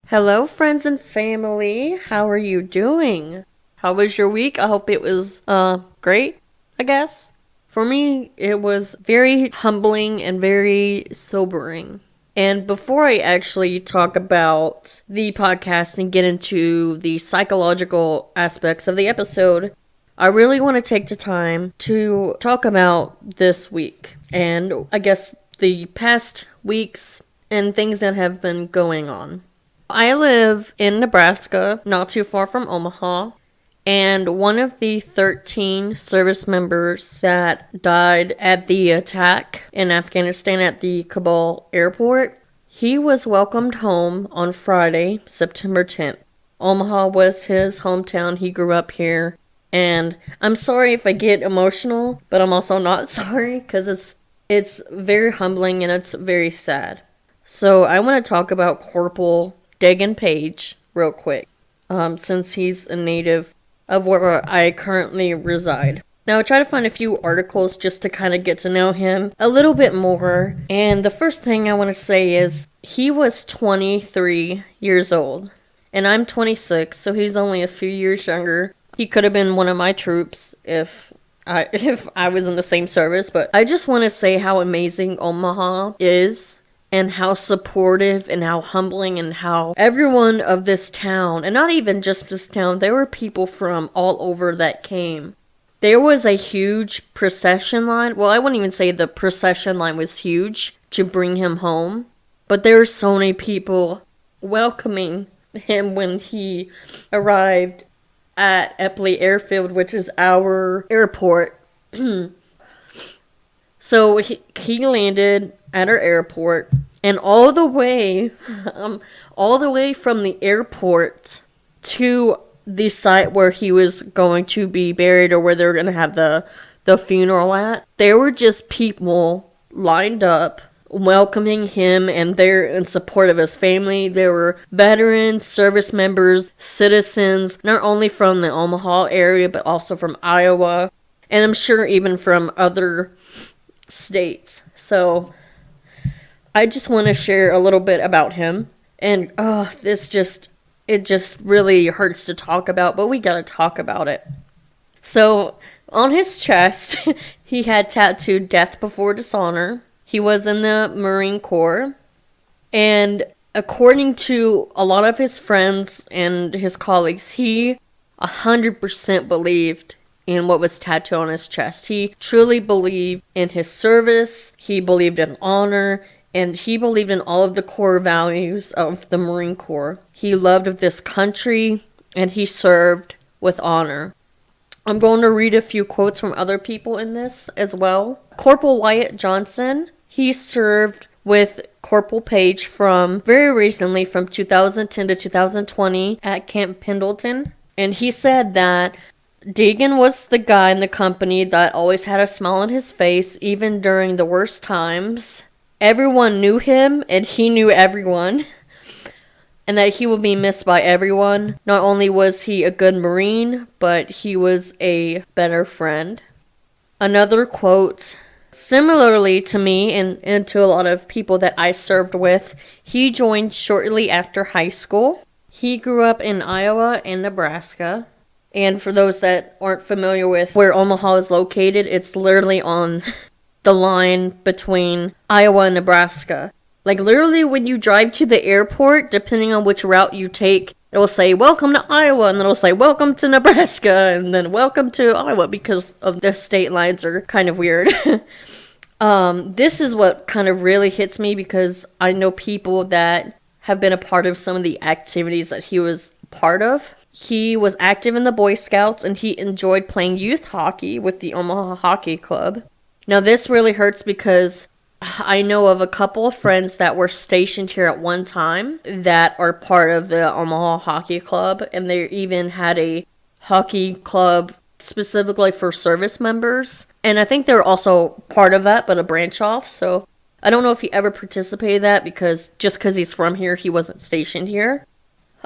Hello, friends and family. How are you doing? How was your week? I hope it was, great, I guess. For me, it was very humbling and very sobering. And before I actually talk about the podcast and get into the psychological aspects of the episode, I really want to take the time to talk about this week and I guess the past weeks and things that have been going on. I live in Nebraska, not too far from Omaha, and one of the 13 service members that died at the attack in Afghanistan at the Kabul airport, he was welcomed home on Friday, September 10th. Omaha was his hometown. He grew up here, and I'm sorry if I get emotional, but I'm also not sorry because it's very humbling and it's very sad. So I want to talk about Cpl Daegan Page real quick, since he's a native of where I currently reside. Now I try to find a few articles just to kind of get to know him a little bit more, and the first thing I want to say is he was 23 years old, and I'm 26, so he's only a few years younger. He could have been one of my troops if I was in the same service, but I just want to say how amazing Omaha is and how supportive and how humbling and how everyone of this town, and not even just this town, there were people from all over that came. There was a huge procession line. Well, I wouldn't even say the procession line was huge to bring him home, but there were so many people welcoming him when he arrived at Eppley Airfield, which is our airport. So he landed at our airport, and all the way from the airport to the site where he was going to be buried, or where they were going to have the funeral at, there were just people lined up welcoming him, and they're in support of his family. There were veterans, service members, citizens, not only from the Omaha area, but also from Iowa, and I'm sure even from other states. So I just want to share a little bit about him. And it just really hurts to talk about, but we gotta talk about it. So on his chest, he had tattooed "Death Before Dishonor." He was in the Marine Corps, and according to a lot of his friends and his colleagues, he 100% believed in what was tattooed on his chest. He truly believed in his service, he believed in honor, and he believed in all of the core values of the Marine Corps. He loved this country, and he served with honor. I'm going to read a few quotes from other people in this as well. Corporal Wyatt Johnson, he served with Cpl Page from very recently, from 2010 to 2020 at Camp Pendleton. And he said that Daegan was the guy in the company that always had a smile on his face, even during the worst times. Everyone knew him, and he knew everyone, and that he would be missed by everyone. Not only was he a good Marine, but he was a better friend. Another quote, similarly to me and to a lot of people that I served with, he joined shortly after high school. He grew up in Iowa and Nebraska. And for those that aren't familiar with where Omaha is located, it's literally on the line between Iowa and Nebraska. Like, literally, when you drive to the airport, depending on which route you take, it will say, "Welcome to Iowa," and then it'll say, "Welcome to Nebraska," and then "Welcome to Iowa," because of the state lines are kind of weird. This is what kind of really hits me, because I know people that have been a part of some of the activities that he was part of. He was active in the Boy Scouts, and he enjoyed playing youth hockey with the Omaha Hockey Club. Now, this really hurts because I know of a couple of friends that were stationed here at one time that are part of the Omaha Hockey Club, and they even had a hockey club specifically for service members. And I think they're also part of that, but a branch off. So I don't know if he ever participated in that, because just because he's from here, he wasn't stationed here.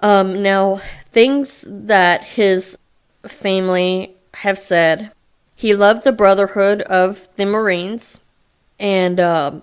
Now, things that his family have said. He loved the brotherhood of the Marines, and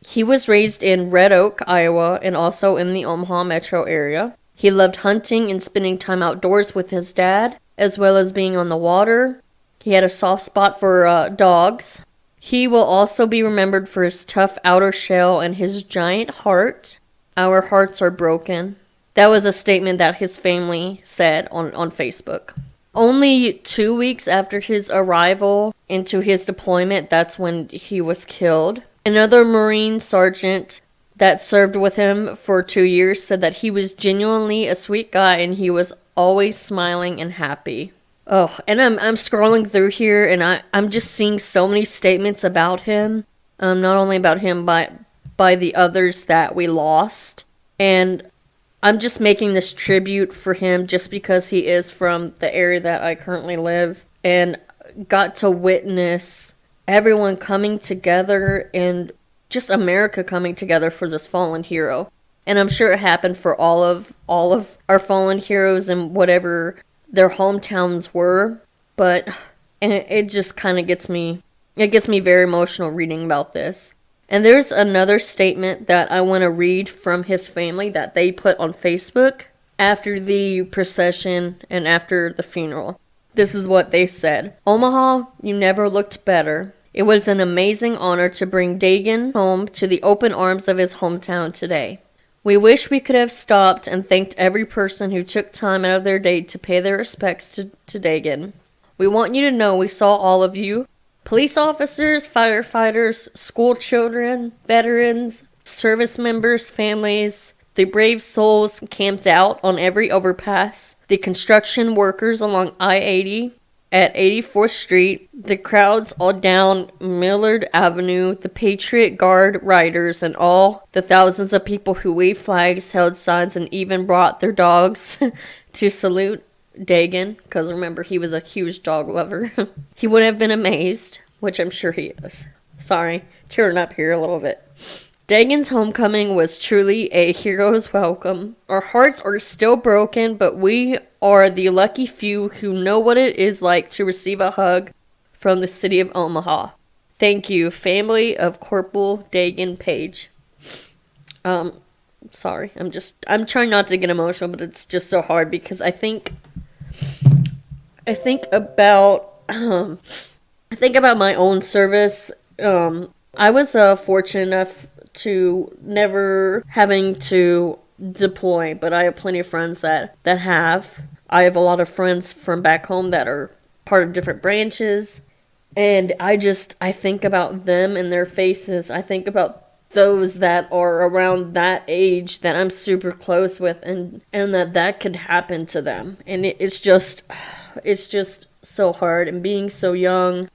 he was raised in Red Oak, Iowa, and also in the Omaha metro area. He loved hunting and spending time outdoors with his dad, as well as being on the water. He had a soft spot for dogs. He will also be remembered for his tough outer shell and his giant heart. Our hearts are broken. That was a statement that his family said on Facebook. Only 2 weeks after his arrival into his deployment, that's when he was killed. Another Marine sergeant that served with him for 2 years said that he was genuinely a sweet guy and he was always smiling and happy. Oh, and I'm scrolling through here and I'm just seeing so many statements about him. Not only about him, but by the others that we lost. And I'm just making this tribute for him just because he is from the area that I currently live. And got to witness everyone coming together and just America coming together for this fallen hero. And I'm sure it happened for all of our fallen heroes and whatever their hometowns were, but it just kind of gets me very emotional reading about this. And there's another statement that I want to read from his family that they put on Facebook after the procession and after the funeral. This is what they said. Omaha, you never looked better. It was an amazing honor to bring Daegan home to the open arms of his hometown today. We wish we could have stopped and thanked every person who took time out of their day to pay their respects to Daegan. We want you to know we saw all of you. Police officers, firefighters, school children, veterans, service members, families, the brave souls camped out on every overpass, the construction workers along I-80, at 84th Street, the crowds all down Millard Avenue, the Patriot Guard riders, and all the thousands of people who waved flags, held signs, and even brought their dogs to salute Daegan, because remember, he was a huge dog lover. He would have been amazed, which I'm sure he is. Sorry, tearing up here a little bit. Daegan's homecoming was truly a hero's welcome. Our hearts are still broken, but we are the lucky few who know what it is like to receive a hug from the city of Omaha. Thank you, family of Cpl Daegan Page. Sorry, I'm trying not to get emotional, but it's just so hard because I think about my own service. I was fortunate enough to never having to deploy, but I have plenty of friends that have. I have a lot of friends from back home that are part of different branches, and I think about them and their faces. I think about those that are around that age that I'm super close with, and that could happen to them, and it's just so hard, and being so young.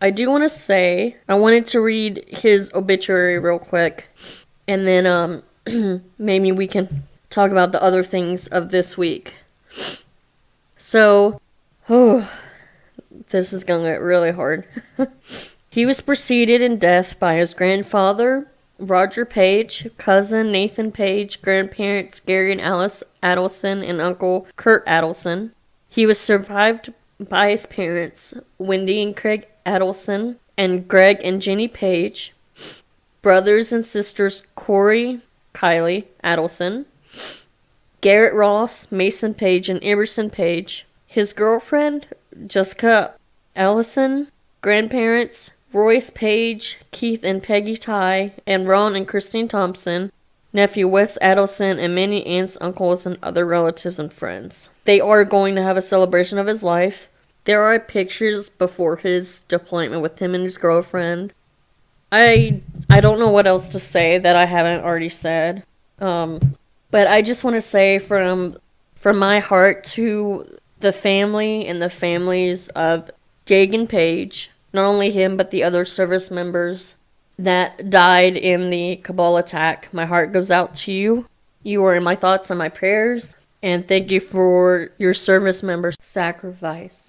I do want to say, I wanted to read his obituary real quick, and then, maybe we can talk about the other things of this week. So, this is gonna get really hard. He was preceded in death by his grandfather, Roger Page, cousin Nathan Page, grandparents Gary and Alice Adelson, and uncle Kurt Adelson. He was survived by his parents, Wendy and Craig Adelson, and Greg and Jenny Page, brothers and sisters Corey, Kylie Adelson, Garrett Ross, Mason Page, and Emerson Page, his girlfriend, Jessica Ellison, grandparents, Royce Page, Keith and Peggy Ty, and Ron and Christine Thompson, nephew Wes Adelson, and many aunts, uncles, and other relatives and friends. They are going to have a celebration of his life. There are pictures before his deployment with him and his girlfriend. I don't know what else to say that I haven't already said. But I just want to say from my heart to the family and the families of Daegan Page, not only him, but the other service members that died in the Kabul attack. My heart goes out to you. You are in my thoughts and my prayers. And thank you for your service members' sacrifice.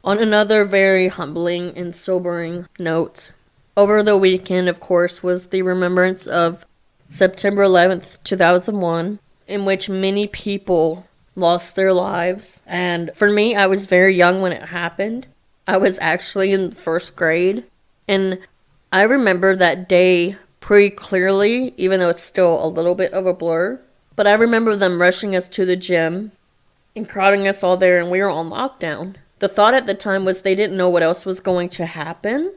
On another very humbling and sobering note, over the weekend, of course, was the remembrance of September 11th, 2001, in which many people lost their lives. And for me, I was very young when it happened. I was actually in first grade. And I remember that day pretty clearly, even though it's still a little bit of a blur. But I remember them rushing us to the gym and crowding us all there, and we were on lockdown. The thought at the time was they didn't know what else was going to happen,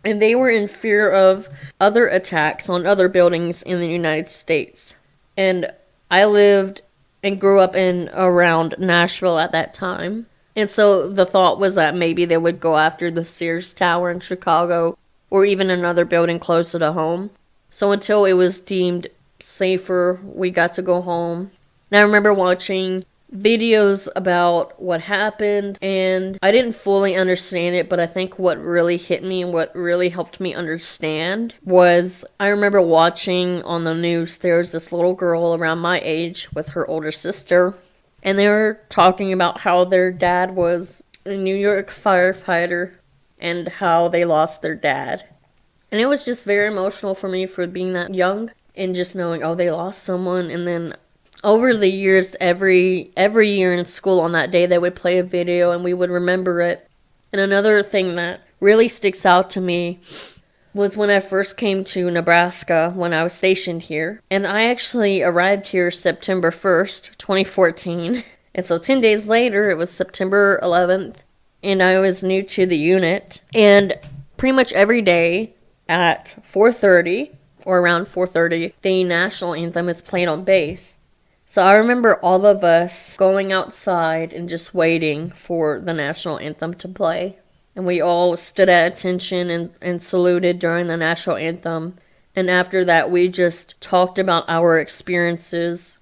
and they were in fear of other attacks on other buildings in the United States. And I lived and grew up in around Nashville at that time. And so the thought was that maybe they would go after the Sears Tower in Chicago or even another building closer to home. So until it was deemed safer, we got to go home. And I remember watching videos about what happened, and I didn't fully understand it, but I think what really hit me and what really helped me understand was I remember watching on the news, there was this little girl around my age with her older sister, and they were talking about how their dad was a New York firefighter and how they lost their dad. And it was just very emotional for me for being that young and just knowing, oh, they lost someone. And then over the years, every year in school on that day, they would play a video and we would remember it. And another thing that really sticks out to me was when I first came to Nebraska when I was stationed here. And I actually arrived here September 1st, 2014. And so 10 days later, it was September 11th, and I was new to the unit. And pretty much every day at 4:30, or around 4:30, the national anthem is played on base. So I remember all of us going outside and just waiting for the national anthem to play. And we all stood at attention and saluted during the national anthem. And after that, we just talked about our experiences.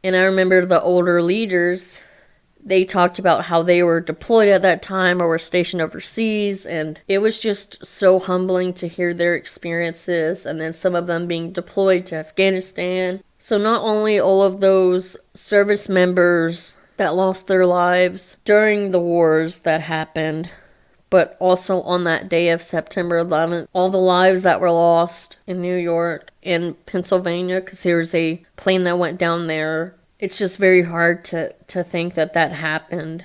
And I remember the older leaders, they talked about how they were deployed at that time or were stationed overseas. And it was just so humbling to hear their experiences. And then some of them being deployed to Afghanistan. So not only all of those service members that lost their lives during the wars that happened, but also on that day of September 11th, all the lives that were lost in New York and Pennsylvania, because there was a plane that went down there. It's just very hard to think that happened.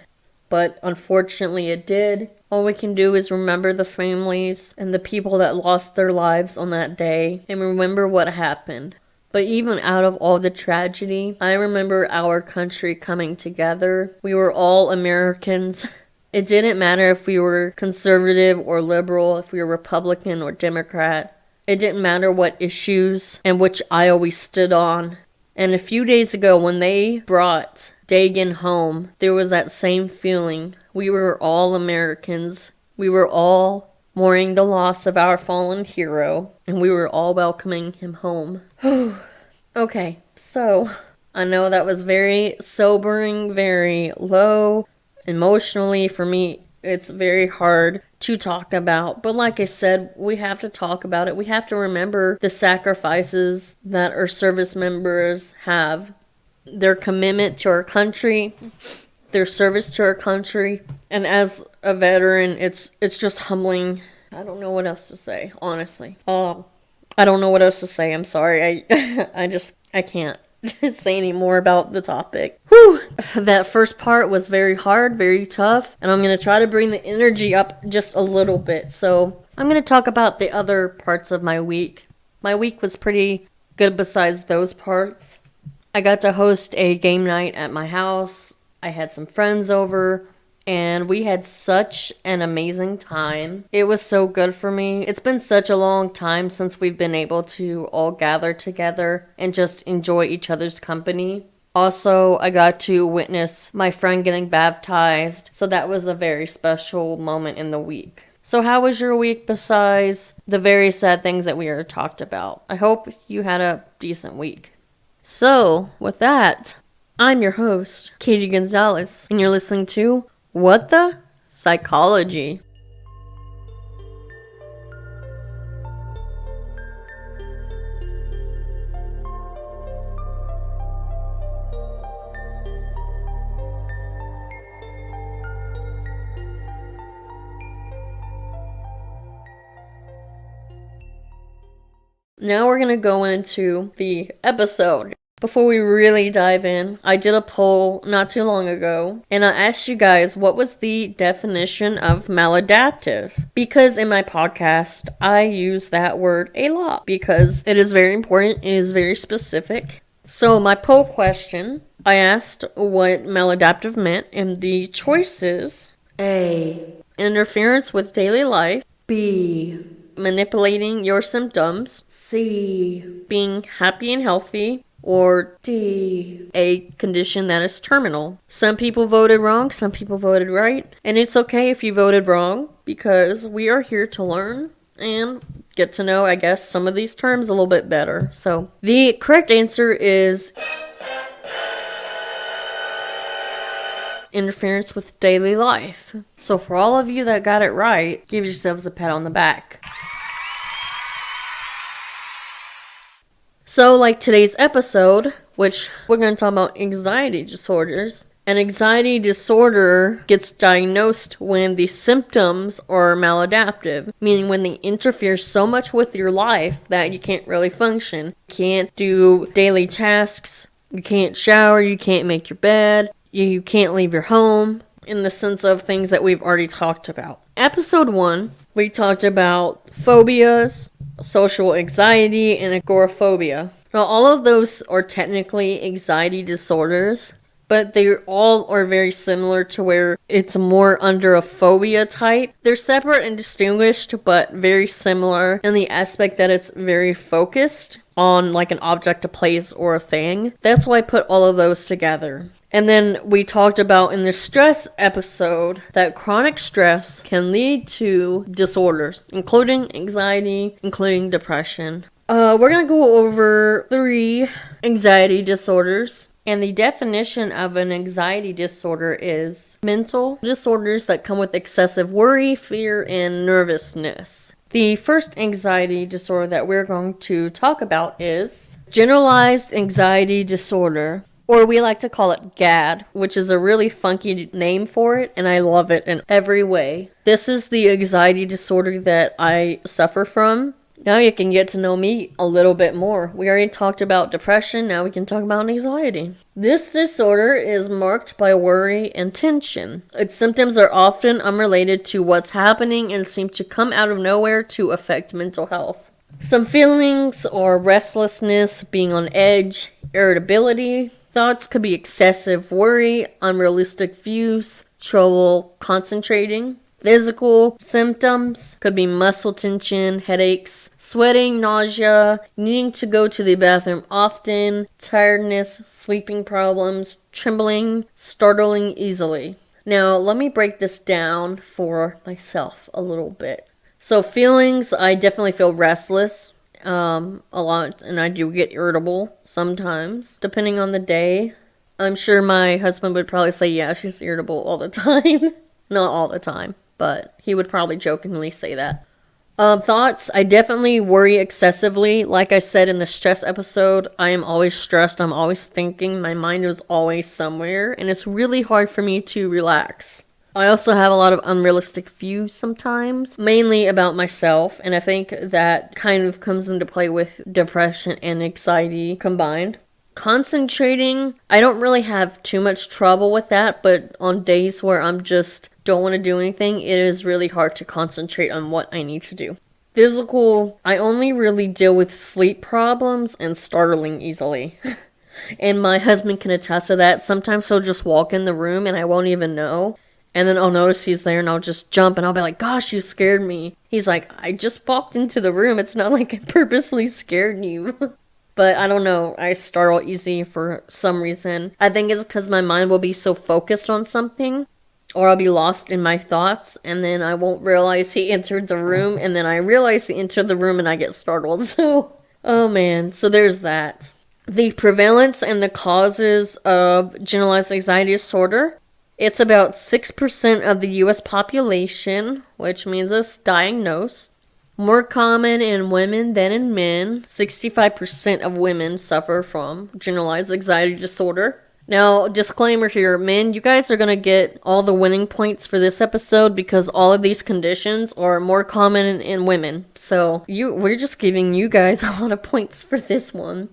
But unfortunately it did. All we can do is remember the families and the people that lost their lives on that day and remember what happened. But even out of all the tragedy, I remember our country coming together. We were all Americans. It didn't matter if we were conservative or liberal, if we were Republican or Democrat. It didn't matter what issues and which aisle we stood on. And a few days ago, when they brought Daegan home, there was that same feeling. We were all Americans. We were all mourning the loss of our fallen hero, and we were all welcoming him home. Okay, so I know that was very sobering, very low. Emotionally, for me, it's very hard to talk about. But like I said, we have to talk about it. We have to remember the sacrifices that our service members have. Their commitment to our country, their service to our country. And as a veteran, it's just humbling. I don't know what else to say, honestly. I don't know what else to say. I'm sorry. I can't say any more about the topic. Whew! That first part was very hard, very tough, and I'm going to try to bring the energy up just a little bit. So I'm going to talk about the other parts of my week. My week was pretty good besides those parts. I got to host a game night at my house. I had some friends over, and we had such an amazing time. It was so good for me. It's been such a long time since we've been able to all gather together and just enjoy each other's company. Also, I got to witness my friend getting baptized, so that was a very special moment in the week. So how was your week besides the very sad things that we already talked about? I hope you had a decent week. So, with that, I'm your host, Katie Gonzalez, and you're listening to What the Psychology. Now we're going to go into the episode. Before we really dive in, I did a poll not too long ago, and I asked you guys what was the definition of maladaptive. Because in my podcast, I use that word a lot because it is very important, it is very specific, So my poll question, I asked what maladaptive meant, and the choices: A, interference with daily life; B, manipulating your symptoms; C, being happy and healthy; or D, a condition that is terminal. Some people voted wrong, some people voted right, and it's okay if you voted wrong, because we are here to learn and get to know, I guess, some of these terms a little bit better. So the correct answer is interference with daily life. So for all of you that got it right, give yourselves a pat on the back. So like today's episode, which we're going to talk about anxiety disorders. An anxiety disorder gets diagnosed when the symptoms are maladaptive, meaning when they interfere so much with your life that you can't really function. You can't do daily tasks, you can't shower, you can't make your bed, you can't leave your home, in the sense of things that we've already talked about. Episode 1, we talked about phobias, social anxiety, and agoraphobia. Now, all of those are technically anxiety disorders, but they all are very similar to where it's more under a phobia type. They're separate and distinguished, but very similar in the aspect that it's very focused on like an object, a place, or a thing. That's why I put all of those together. And then we talked about in the stress episode that chronic stress can lead to disorders, including anxiety, including depression. We're going to go over 3 anxiety disorders. And the definition of an anxiety disorder is mental disorders that come with excessive worry, fear, and nervousness. The first anxiety disorder that we're going to talk about is generalized anxiety disorder, or we like to call it GAD, which is a really funky name for it, and I love it in every way. This is the anxiety disorder that I suffer from. Now you can get to know me a little bit more. We already talked about depression, now we can talk about anxiety. This disorder is marked by worry and tension. Its symptoms are often unrelated to what's happening and seem to come out of nowhere to affect mental health. Some feelings are restlessness, being on edge, irritability. Thoughts could be excessive worry, unrealistic views, trouble concentrating. Physical symptoms could be muscle tension, headaches, sweating, nausea, needing to go to the bathroom often, tiredness, sleeping problems, trembling, startling easily. Now, let me break this down for myself a little bit. So feelings, I definitely feel restless a lot, and I do get irritable sometimes, depending on the day. I'm sure my husband would probably say, yeah, she's irritable all the time. Not all the time, but he would probably jokingly say that. Thoughts, I definitely worry excessively. Like I said in the stress episode, I am always stressed. I'm always thinking. My mind is always somewhere, and it's really hard for me to relax. I also have a lot of unrealistic views sometimes, mainly about myself, and I think that kind of comes into play with depression and anxiety combined. Concentrating, I don't really have too much trouble with that, but on days where I'm just don't want to do anything, it is really hard to concentrate on what I need to do. Physical, I only really deal with sleep problems and startling easily. And my husband can attest to that. Sometimes he'll just walk in the room and I won't even know. And then I'll notice he's there and I'll just jump and I'll be like, gosh, you scared me. He's like, I just walked into the room. It's not like I purposely scared you. But I don't know, I startle easy for some reason. I think it's because my mind will be so focused on something, or I'll be lost in my thoughts, and then I won't realize he entered the room, and then I realize he entered the room and I get startled. So, oh man, so there's that. The prevalence and the causes of generalized anxiety disorder. It's about 6% of the US population, which means it's diagnosed. More common in women than in men. 65% of women suffer from generalized anxiety disorder. Now, disclaimer here, men, you guys are going to get all the winning points for this episode because all of these conditions are more common in women. So, we're just giving you guys a lot of points for this one.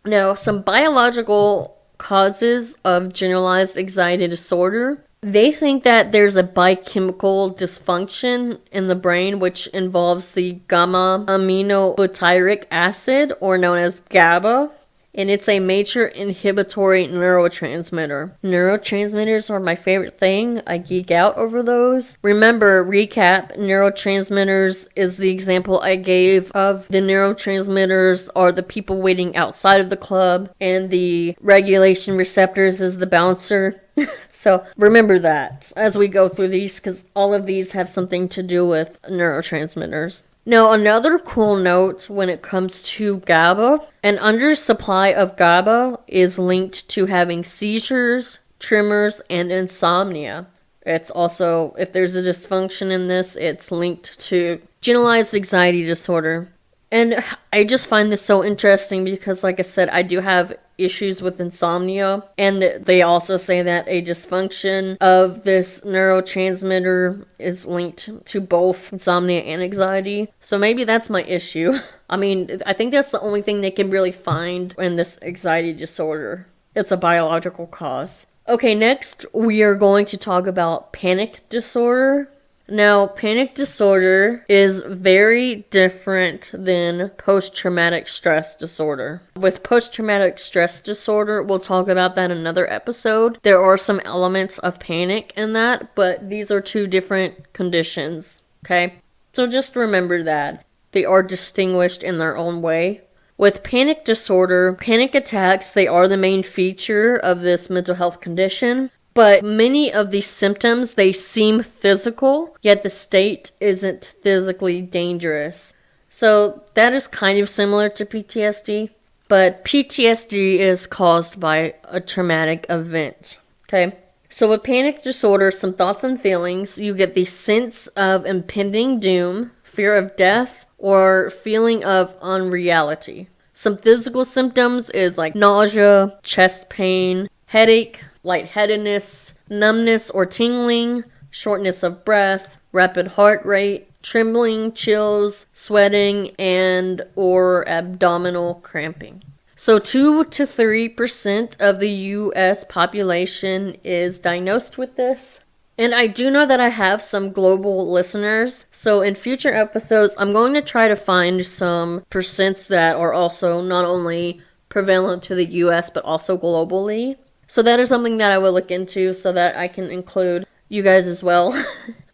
Now, some biological causes of generalized anxiety disorder. They think that there's a biochemical dysfunction in the brain which involves the gamma aminobutyric acid, or known as GABA, and it's a major inhibitory neurotransmitter. Neurotransmitters are my favorite thing. I geek out over those. Remember, recap, neurotransmitters is the example I gave of the neurotransmitters are the people waiting outside of the club, and the regulation receptors is the bouncer. So remember that as we go through these, because all of these have something to do with neurotransmitters. Now, another cool note when it comes to GABA, an undersupply of GABA is linked to having seizures, tremors, and insomnia. It's also, if there's a dysfunction in this, it's linked to generalized anxiety disorder. And I just find this so interesting because, like I said, I do have issues with insomnia, and they also say that a dysfunction of this neurotransmitter is linked to both insomnia and anxiety. So maybe that's my issue. I mean, I think that's the only thing they can really find in this anxiety disorder. It's a biological cause. Okay, next we are going to talk about panic disorder. Now, panic disorder is very different than post-traumatic stress disorder. With post-traumatic stress disorder, we'll talk about that in another episode. There are some elements of panic in that, but these are two different conditions, okay? So just remember that. They are distinguished in their own way. With panic disorder, panic attacks, they are the main feature of this mental health condition. But many of these symptoms, they seem physical, yet the state isn't physically dangerous. So that is kind of similar to PTSD, but PTSD is caused by a traumatic event, okay? So with panic disorder, some thoughts and feelings, you get the sense of impending doom, fear of death, or feeling of unreality. Some physical symptoms is like nausea, chest pain, headache, lightheadedness, numbness or tingling, shortness of breath, rapid heart rate, trembling, chills, sweating, and or abdominal cramping. So 2 to 3% of the US population is diagnosed with this. And I do know that I have some global listeners, so in future episodes, I'm going to try to find some percents that are also not only prevalent to the US, but also globally. So that is something that I will look into so that I can include you guys as well.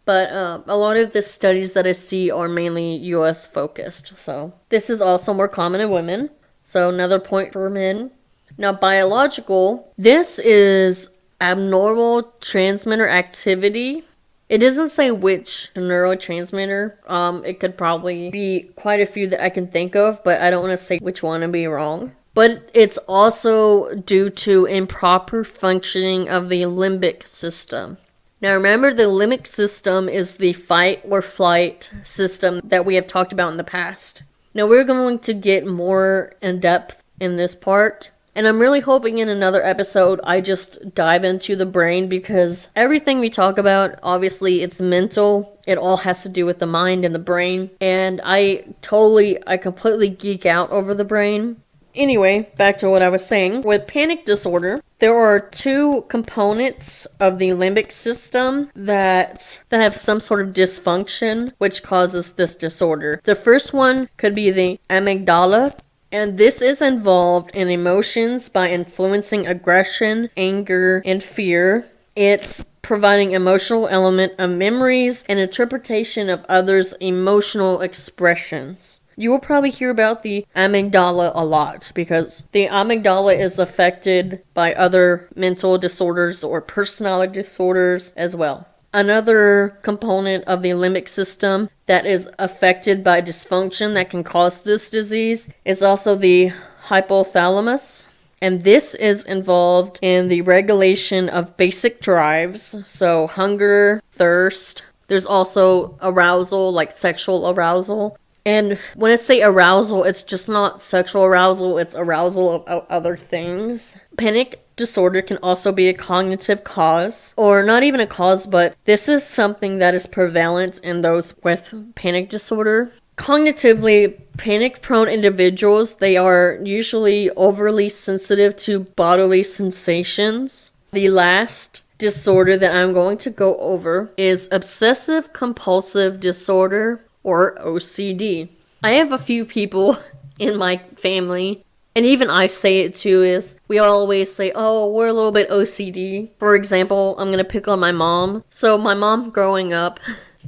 But a lot of the studies that I see are mainly US focused. So this is also more common in women. So another point for men. Now biological, this is abnormal transmitter activity. It doesn't say which neurotransmitter. It could probably be quite a few that I can think of, but I don't want to say which one and be wrong. But it's also due to improper functioning of the limbic system. Now remember, the limbic system is the fight or flight system that we have talked about in the past. Now we're going to get more in depth in this part. And I'm really hoping in another episode I just dive into the brain, because everything we talk about, obviously it's mental. It all has to do with the mind and the brain. And I completely geek out over the brain. Anyway, back to what I was saying. With panic disorder, there are two components of the limbic system that have some sort of dysfunction, which causes this disorder. The first one could be the amygdala, and this is involved in emotions by influencing aggression, anger, and fear. It's providing emotional element of memories and interpretation of others' emotional expressions. You will probably hear about the amygdala a lot because the amygdala is affected by other mental disorders or personality disorders as well. Another component of the limbic system that is affected by dysfunction that can cause this disease is also the hypothalamus. And this is involved in the regulation of basic drives, so hunger, thirst. There's also arousal, like sexual arousal. And when I say arousal, it's just not sexual arousal, it's arousal of other things. Panic disorder can also be a cognitive cause, or not even a cause, but this is something that is prevalent in those with panic disorder. Cognitively, panic-prone individuals, they are usually overly sensitive to bodily sensations. The last disorder that I'm going to go over is obsessive compulsive disorder, or OCD. I have a few people in my family, and even I say it too, is we always say, oh, we're a little bit OCD. For example, I'm going to pick on my mom. So my mom growing up,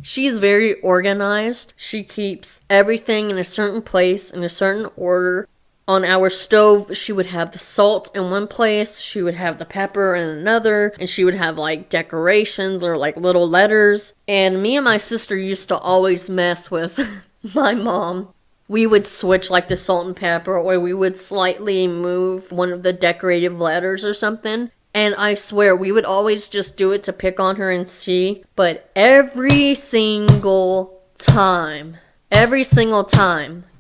she's very organized. She keeps everything in a certain place, in a certain order. On our stove, she would have the salt in one place, she would have the pepper in another, and she would have like decorations or like little letters. And me and my sister used to always mess with my mom. We would switch like the salt and pepper, or we would slightly move one of the decorative letters or something. And I swear, we would always just do it to pick on her and see. But every single time,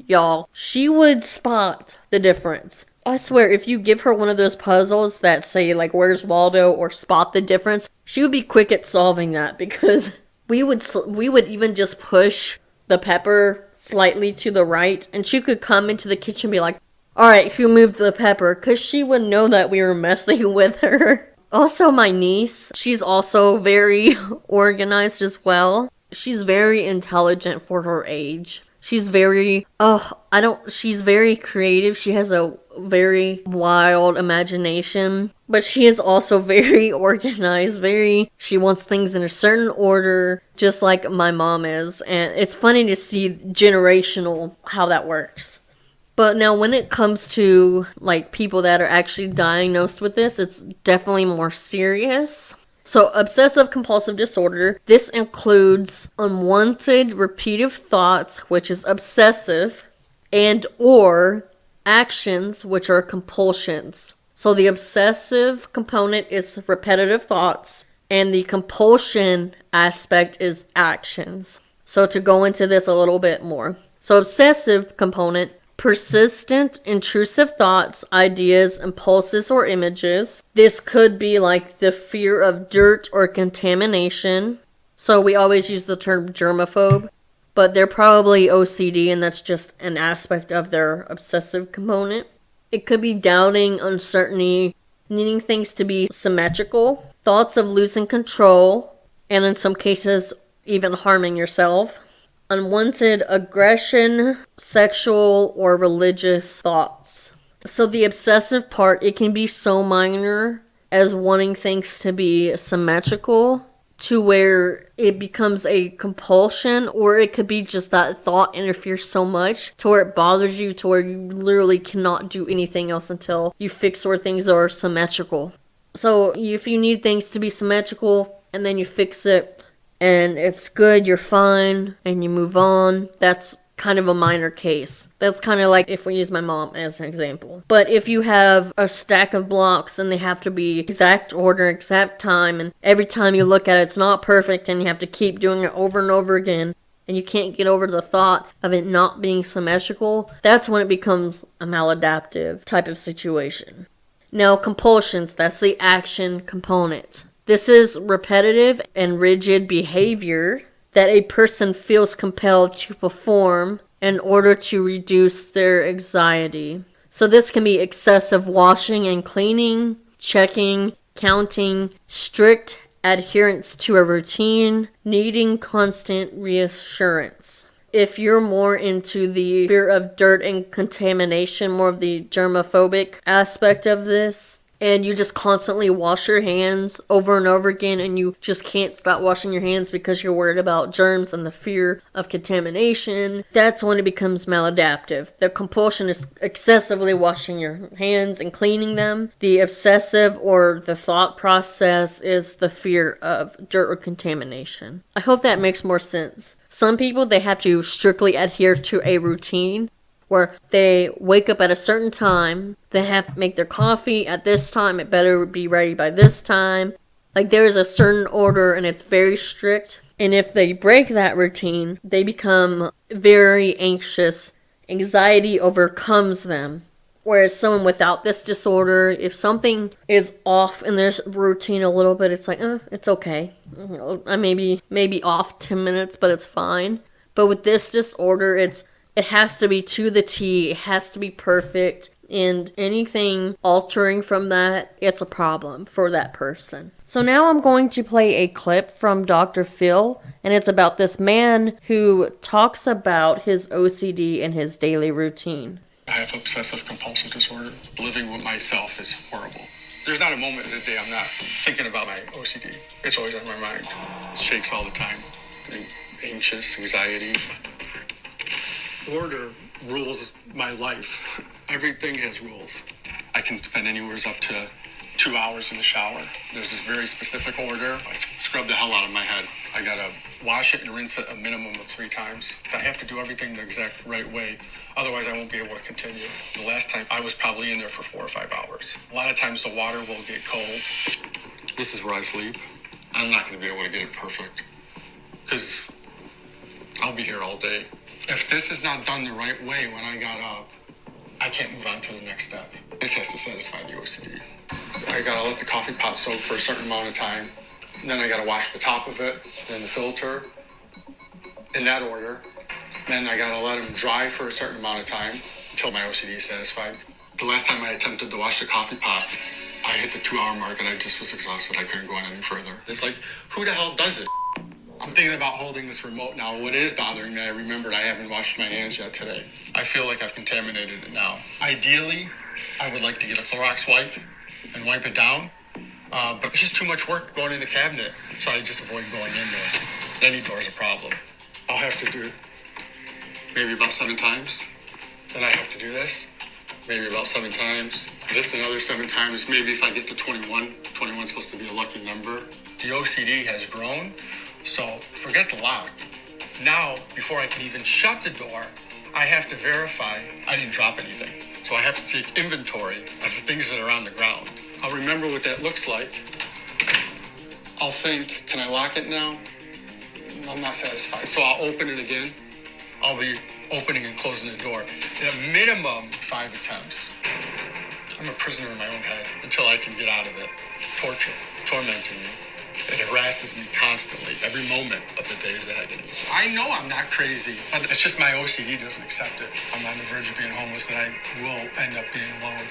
y'all, she would spot the difference. I swear, if you give her one of those puzzles that say, like, where's Waldo, or spot the difference, she would be quick at solving that, because we would even just push the pepper slightly to the right, and she could come into the kitchen and be like, alright, who moved the pepper? Because she would know that we were messing with her. Also, my niece, she's also very organized as well. She's very intelligent for her age. She's very, she's very creative. She has a very wild imagination. But she is also very organized. She wants things in a certain order, just like my mom is. And it's funny to see generational how that works. But now when it comes to, like, people that are actually diagnosed with this, it's definitely more serious. So, obsessive compulsive disorder, this includes unwanted repetitive thoughts, which is obsessive, and or actions, which are compulsions. So, the obsessive component is repetitive thoughts, and the compulsion aspect is actions. So, to go into this a little bit more. So, obsessive component, persistent, intrusive thoughts, ideas, impulses, or images. This could be like the fear of dirt or contamination. So we always use the term germaphobe, but they're probably OCD, and that's just an aspect of their obsessive component. It could be doubting, uncertainty, needing things to be symmetrical, thoughts of losing control, and in some cases, even harming yourself. Unwanted aggression, sexual or religious thoughts. So the obsessive part, it can be so minor as wanting things to be symmetrical to where it becomes a compulsion, or it could be just that thought interferes so much to where it bothers you to where you literally cannot do anything else until you fix where things are symmetrical. So if you need things to be symmetrical and then you fix it, and it's good, you're fine, and you move on, that's kind of a minor case. That's kind of like if we use my mom as an example. But if you have a stack of blocks and they have to be exact order, exact time, and every time you look at it, it's not perfect, and you have to keep doing it over and over again, and you can't get over the thought of it not being symmetrical, that's when it becomes a maladaptive type of situation. Now, compulsions, that's the action component. This is repetitive and rigid behavior that a person feels compelled to perform in order to reduce their anxiety. So this can be excessive washing and cleaning, checking, counting, strict adherence to a routine, needing constant reassurance. If you're more into the fear of dirt and contamination, more of the germophobic aspect of this, and you just constantly wash your hands over and over again, and you just can't stop washing your hands because you're worried about germs and the fear of contamination, that's when it becomes maladaptive. The compulsion is excessively washing your hands and cleaning them. The obsessive or the thought process is the fear of dirt or contamination. I hope that makes more sense. Some people, they have to strictly adhere to a routine where they wake up at a certain time, they have to make their coffee at this time, it better be ready by this time. Like, there is a certain order and it's very strict. And if they break that routine, they become very anxious. Anxiety overcomes them. Whereas someone without this disorder, if something is off in their routine a little bit, it's like, it's okay. I maybe off 10 minutes, but it's fine. But with this disorder, it has to be to the T. It has to be perfect. and anything altering from that, it's a problem for that person. So now I'm going to play a clip from Dr. Phil, and it's about this man who talks about his OCD and his daily routine. I have obsessive compulsive disorder. Living with myself is horrible. There's not a moment in the day I'm not thinking about my OCD. It's always on my mind. It shakes all the time. I'm anxious, anxiety. Order rules my life. Everything has rules. I can spend anywhere up to 2 hours in the shower. There's this very specific order. I scrub the hell out of my head. I gotta wash it and rinse it a minimum of 3 times. I have to do everything the exact right way. Otherwise, I won't be able to continue. The last time, I was probably in there for 4 or 5 hours. A lot of times, the water will get cold. This is where I sleep. I'm not going to be able to get it perfect because I'll be here all day. If this is not done the right way when I got up, I can't move on to the next step. This has to satisfy the OCD. I got to let the coffee pot soak for a certain amount of time. Then I got to wash the top of it, then the filter, in that order. Then I gotta let them dry for a certain amount of time until my OCD is satisfied. The last time I attempted to wash the coffee pot, I hit the 2-hour mark and I just was exhausted. I couldn't go on any further. It's like, who the hell does it? I'm thinking about holding this remote now. What is bothering me, I remembered I haven't washed my hands yet today. I feel like I've contaminated it now. Ideally, I would like to get a Clorox wipe and wipe it down. But it's just too much work going in the cabinet, so I just avoid going in there. Any door's a problem. I'll have to do maybe about 7 times. Then I have to do this, maybe about 7 times. This another 7 times, maybe if I get to 21. 21's supposed to be a lucky number. The OCD has grown, so forget the lock. Now, before I can even shut the door, I have to verify I didn't drop anything. So I have to take inventory of the things that are on the ground. I'll remember what that looks like. I'll think, can I lock it now? I'm not satisfied. So I'll open it again. I'll be opening and closing the door. At minimum, 5 attempts. I'm a prisoner in my own head until I can get out of it. Torture, tormenting me. It harasses me constantly. Every moment of the day is agony. I know I'm not crazy, but it's just my OCD doesn't accept it. I'm on the verge of being homeless and I will end up being alone.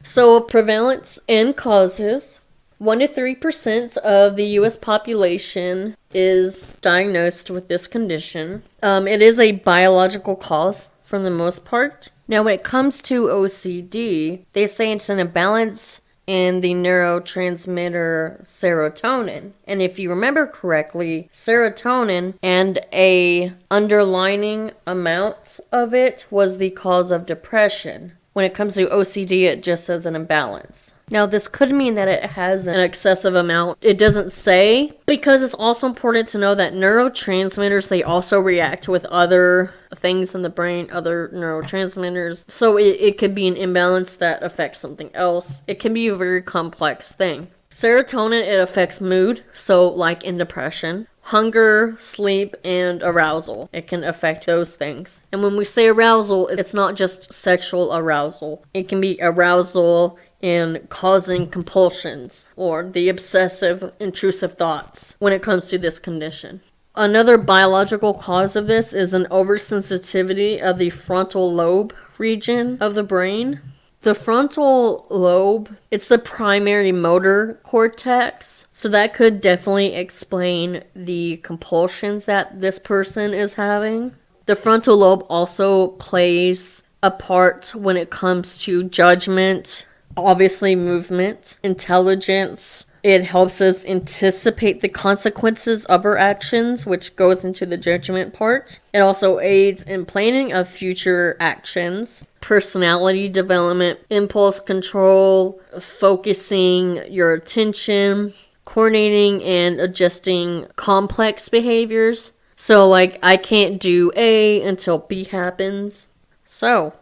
So prevalence and causes. 1 to 3% of the U.S. population is diagnosed with this condition. It is a biological cause for the most part. Now, when it comes to OCD, they say it's an imbalance in the neurotransmitter serotonin. And if you remember correctly, serotonin and a underlining amount of it was the cause of depression. When it comes to OCD, it just says an imbalance. Now, this could mean that it has an excessive amount. It doesn't say, because it's also important to know that neurotransmitters, they also react with other things in the brain, other neurotransmitters. So it could be an imbalance that affects something else. It can be a very complex thing. Serotonin, it affects mood, so like in depression. Hunger, sleep, and arousal. It can affect those things. And when we say arousal, it's not just sexual arousal. It can be arousal in causing compulsions or the obsessive, intrusive thoughts when it comes to this condition. Another biological cause of this is an oversensitivity of the frontal lobe region of the brain. The frontal lobe, it's the primary motor cortex, so that could definitely explain the compulsions that this person is having. The frontal lobe also plays a part when it comes to judgment, obviously movement, intelligence. It helps us anticipate the consequences of our actions, which goes into the judgment part. It also aids in planning of future actions, personality development, impulse control, focusing your attention, coordinating and adjusting complex behaviors. So, like, I can't do A until B happens. So,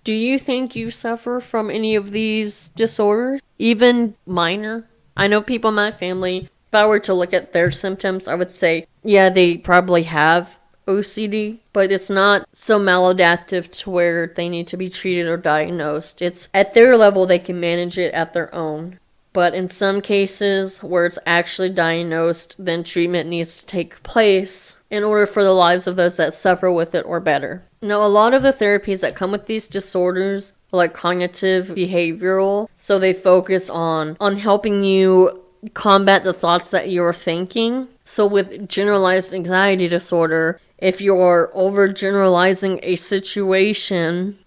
do you think you suffer from any of these disorders? Even minor? I know people in my family, if I were to look at their symptoms, I would say, yeah, they probably have OCD, but it's not so maladaptive to where they need to be treated or diagnosed. It's at their level, they can manage it at their own. But in some cases where it's actually diagnosed, then treatment needs to take place in order for the lives of those that suffer with it or better. Now, a lot of the therapies that come with these disorders, like cognitive behavioral. So they focus on helping you combat the thoughts that you're thinking. So with generalized anxiety disorder, if you're overgeneralizing a situation,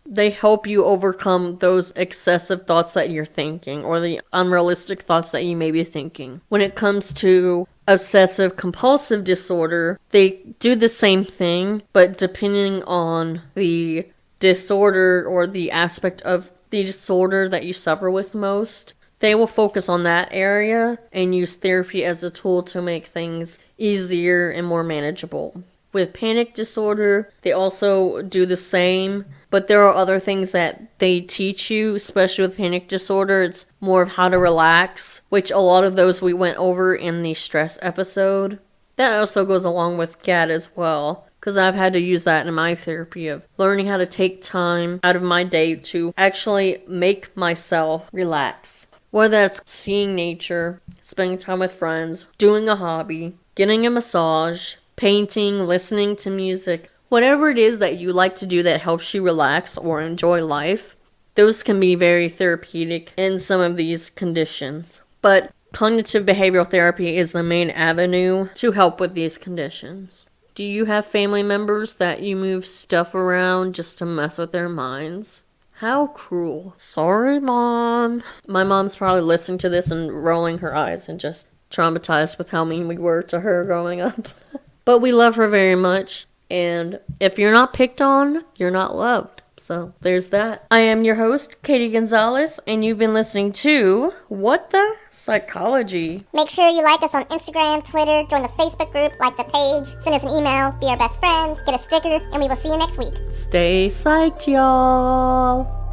they help you overcome those excessive thoughts that you're thinking or the unrealistic thoughts that you may be thinking. When it comes to obsessive compulsive disorder, they do the same thing, but depending on the disorder or the aspect of the disorder that you suffer with most, they will focus on that area and use therapy as a tool to make things easier and more manageable. With panic disorder, they also do the same, but there are other things that they teach you, especially with panic disorder. It's more of how to relax, which a lot of those we went over in the stress episode. That also goes along with GAD as well, because I've had to use that in my therapy of learning how to take time out of my day to actually make myself relax. Whether that's seeing nature, spending time with friends, doing a hobby, getting a massage, painting, listening to music, whatever it is that you like to do that helps you relax or enjoy life, those can be very therapeutic in some of these conditions. But cognitive behavioral therapy is the main avenue to help with these conditions. Do you have family members that you move stuff around just to mess with their minds? How cruel. Sorry, Mom. My mom's probably listening to this and rolling her eyes and just traumatized with how mean we were to her growing up. But we love her very much. And if you're not picked on, you're not loved. So there's that. I am your host, Katie Gonzalez, and you've been listening to What the Psychology. Make sure you like us on Instagram, Twitter, join the Facebook group, like the page, send us an email, be our best friends, get a sticker, and we will see you next week. Stay psyched, y'all.